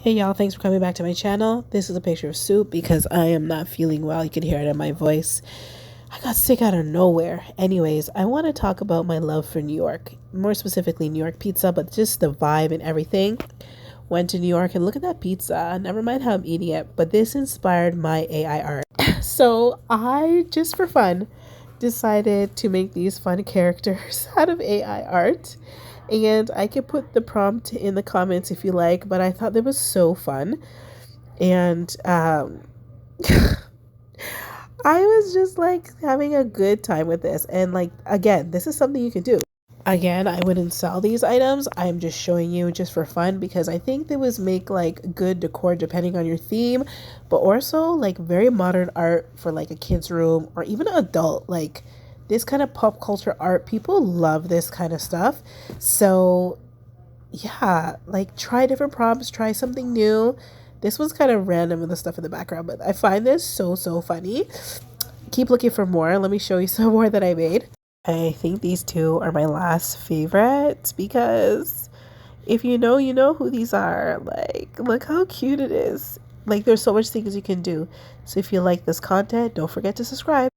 Hey y'all, thanks for coming back to my channel. This is a picture of soup because I am not feeling well. You can hear it in my voice. I got sick out of nowhere. Anyways, I want to talk about my love for New York. More specifically, New York pizza, but just the vibe and everything. Went to New York and look at that pizza. Never mind how I'm eating it, but this inspired my AI art. So I, just for fun, decided to make these fun characters out of AI art. And I could put the prompt in the comments if you like, but I thought that was so fun. And I was just like having a good time with this. And like, again, this is something you can do. Again, I wouldn't sell these items. I'm just showing you just for fun because I think they was make like good decor depending on your theme, but also like very modern art for like a kid's room or even an adult. Like this kind of pop culture art, people love this kind of stuff. So yeah, like try different prompts, try something new. This was kind of random with the stuff in the background, but I find this so funny. Keep looking for more. Let me show you some more that I made. I think these two are my last favorites because if you know, you know who these are. Like, look how cute it is. Like, there's so much things you can do. So if you like this content, don't forget to subscribe.